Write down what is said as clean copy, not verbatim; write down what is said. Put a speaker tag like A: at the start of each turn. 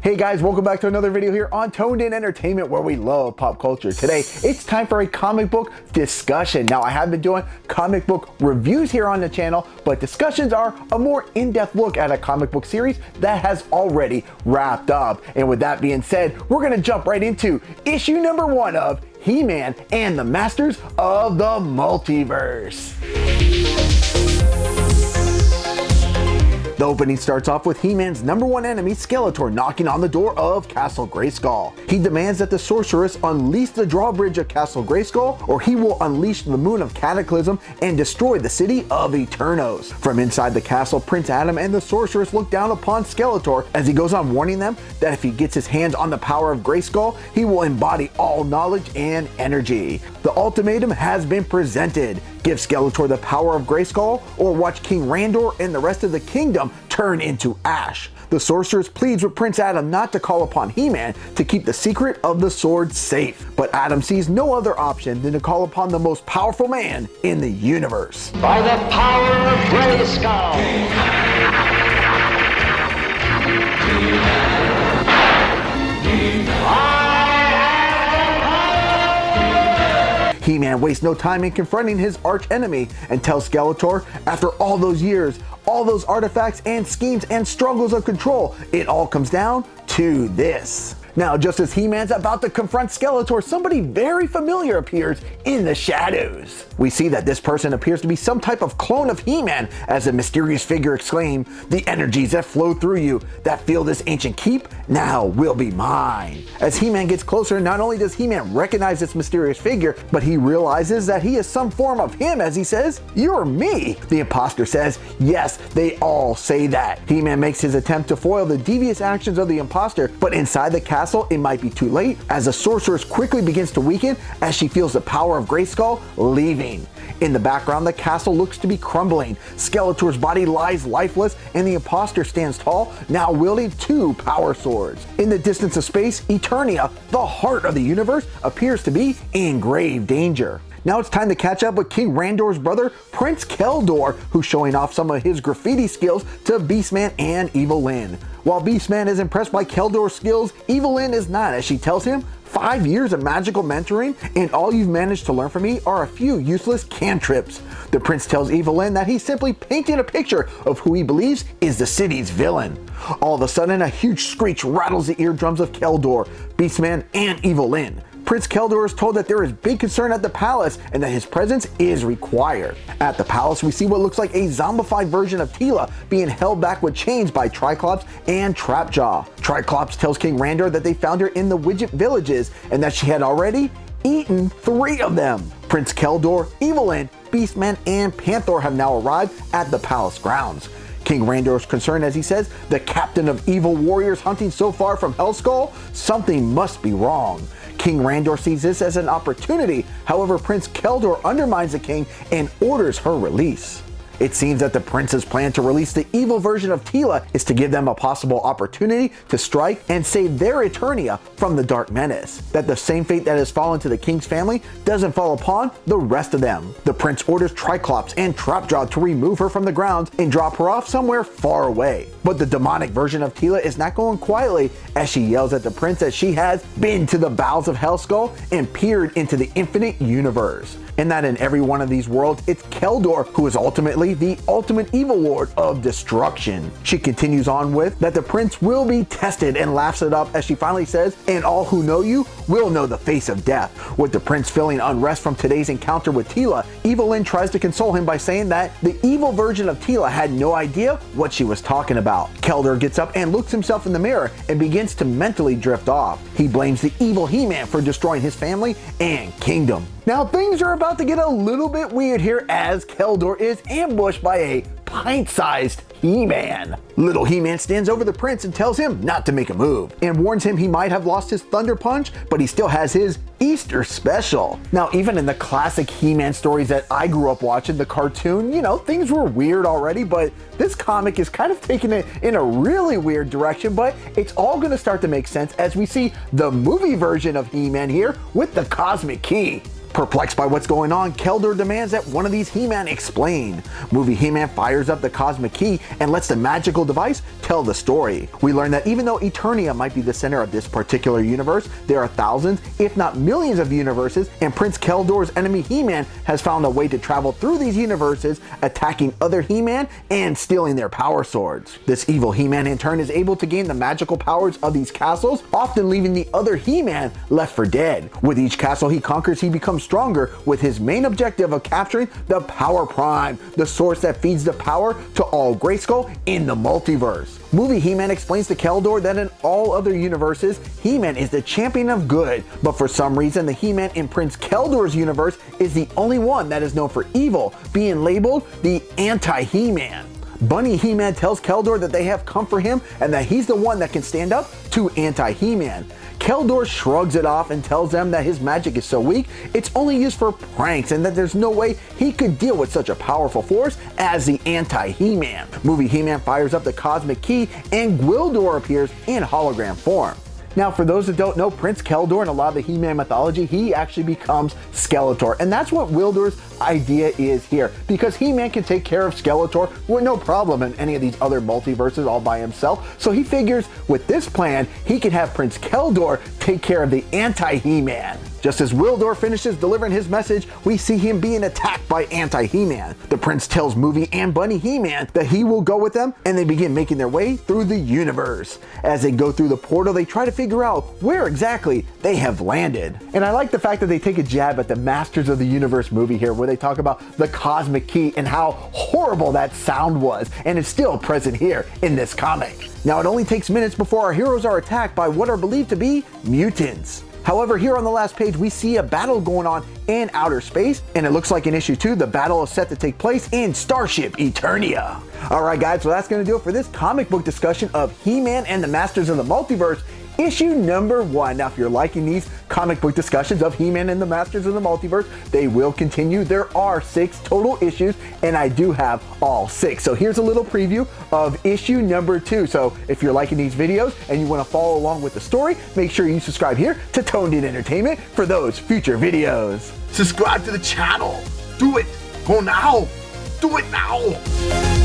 A: Hey guys, welcome back to another video here on Toned In Entertainment, where we love pop culture. Today, it's time for a comic book discussion. Now, I have been doing comic book reviews here on the channel, but discussions are a more in-depth look at a comic book series that has already wrapped up. And with that being said, we're gonna jump right into issue number 1 of He-Man and the Masters of the Multiverse. The opening starts off with He-Man's #1 enemy, Skeletor, knocking on the door of Castle Greyskull. He demands that the sorceress unleash the drawbridge of Castle Greyskull, or he will unleash the moon of Cataclysm and destroy the city of Eternos. From inside the castle, Prince Adam and the sorceress look down upon Skeletor as he goes on warning them that if he gets his hands on the power of Greyskull, he will embody all knowledge and energy. The ultimatum has been presented. Give Skeletor the power of Greyskull, or watch King Randor and the rest of the kingdom turn into ash. The sorceress pleads with Prince Adam not to call upon He-Man to keep the secret of the sword safe, but Adam sees no other option than to call upon the most powerful man in the universe.
B: By the power of Greyskull!
A: He-Man wastes no time in confronting his arch-enemy and tells Skeletor, after all those years, all those artifacts and schemes and struggles of control, it all comes down to this. Now, just as He-Man's about to confront Skeletor, somebody very familiar appears in the shadows. We see that this person appears to be some type of clone of He-Man, as a mysterious figure exclaims, "The energies that flow through you, that fill this ancient keep, now will be mine." As He-Man gets closer, not only does He-Man recognize this mysterious figure, but he realizes that he is some form of him, as he says, "You're me." The imposter says, "Yes, they all say that." He-Man makes his attempt to foil the devious actions of the imposter, but inside the castle, it might be too late, as the sorceress quickly begins to weaken as she feels the power of Greyskull leaving. In the background, the castle looks to be crumbling. Skeletor's body lies lifeless, and the imposter stands tall, now wielding 2 power swords. In the distance of space, Eternia, the heart of the universe, appears to be in grave danger. Now it's time to catch up with King Randor's brother, Prince Keldor, who's showing off some of his graffiti skills to Beastman and Evil Lyn. While Beastman is impressed by Keldor's skills, Evil Lyn is not, as she tells him, 5 years of magical mentoring, and all you've managed to learn from me are a few useless cantrips. The prince tells Evil Lyn that he's simply painting a picture of who he believes is the city's villain. All of a sudden, a huge screech rattles the eardrums of Keldor, Beastman, and Evil Lyn. Prince Keldor is told that there is big concern at the palace and that his presence is required. At the palace, we see what looks like a zombified version of Teela being held back with chains by Triclops and Trapjaw. Triclops tells King Randor that they found her in the Widget villages and that she had already eaten 3 of them. Prince Keldor, Evil Lyn, Beastman, and Panther have now arrived at the palace grounds. King Randor is concerned as he says, "The captain of evil warriors hunting so far from Hellskull? Something must be wrong." King Randor sees this as an opportunity. However, Prince Keldor undermines the king and orders her release. It seems that the prince's plan to release the evil version of Teela is to give them a possible opportunity to strike and save their Eternia from the Dark Menace. That the same fate that has fallen to the king's family doesn't fall upon the rest of them. The prince orders Triclops and Trapjaw to remove her from the grounds and drop her off somewhere far away. But the demonic version of Teela is not going quietly, as she yells at the prince that she has been to the bowels of Hellskull and peered into the infinite universe. And that in every one of these worlds, it's Keldor who is ultimately the ultimate evil lord of destruction. She continues on with that the prince will be tested and laughs it up as she finally says, "And all who know you will know the face of death." With the prince feeling unrest from today's encounter with Teela, Evil Lyn tries to console him by saying that the evil version of Teela had no idea what she was talking about. Keldor gets up and looks himself in the mirror and begins to mentally drift off. He blames the evil He-Man for destroying his family and kingdom. Now things are about to get a little bit weird here as Keldor is ambushed by a pint-sized He-Man. Little He-Man stands over the prince and tells him not to make a move, and warns him he might have lost his Thunder Punch, but he still has his Easter Special. Now, even in the classic He-Man stories that I grew up watching, the cartoon, things were weird already, but this comic is kind of taking it in a really weird direction, but it's all going to start to make sense as we see the movie version of He-Man here with the Cosmic Key. Perplexed by what's going on, Keldor demands that one of these He-Man explain. Movie He-Man fires up the cosmic key and lets the magical device tell the story. We learn that even though Eternia might be the center of this particular universe, there are thousands, if not millions of universes, and Prince Keldor's enemy He-Man has found a way to travel through these universes, attacking other He-Man and stealing their power swords. This evil He-Man in turn is able to gain the magical powers of these castles, often leaving the other He-Man left for dead. With each castle he conquers, he becomes stronger, with his main objective of capturing the Power Prime, the source that feeds the power to all Greyskull in the multiverse. Movie He-Man explains to Keldor that in all other universes, He-Man is the champion of good, but for some reason the He-Man in Prince Keldor's universe is the only one that is known for evil, being labeled the anti-He-Man. Bunny He-Man tells Keldor that they have come for him and that he's the one that can stand up to anti-He-Man. Keldor shrugs it off and tells them that his magic is so weak, it's only used for pranks, and that there's no way he could deal with such a powerful force as the anti-He-Man. Movie He-Man fires up the cosmic key and Keldor appears in hologram form. Now, for those that don't know, Prince Keldor in a lot of the He-Man mythology, he actually becomes Skeletor. And that's what Keldor's idea is here, because He-Man can take care of Skeletor with no problem in any of these other multiverses all by himself. So he figures with this plan, he can have Prince Keldor take care of the anti-He-Man. Just as Keldor finishes delivering his message, we see him being attacked by anti-He-Man. The prince tells Movie and Bunny He-Man that he will go with them, and they begin making their way through the universe. As they go through the portal, they try to figure out where exactly they have landed. And I like the fact that they take a jab at the Masters of the Universe movie here, where they talk about the cosmic key and how horrible that sound was, and it's still present here in this comic. Now, it only takes minutes before our heroes are attacked by what are believed to be mutants. However, here on the last page, we see a battle going on in outer space, and it looks like in issue 2, the battle is set to take place in Starship Eternia. Alright guys, so that's going to do it for this comic book discussion of He-Man and the Masters of the Multiverse, issue number 1. Now, if you're liking these comic book discussions of He-Man and the Masters of the Multiverse, they will continue. There are 6 total issues, and I do have all 6. So here's a little preview of issue number 2. So if you're liking these videos and you want to follow along with the story, make sure you subscribe here to Toned In Entertainment for those future videos. Subscribe to the channel. Do it. Go now. Do it now.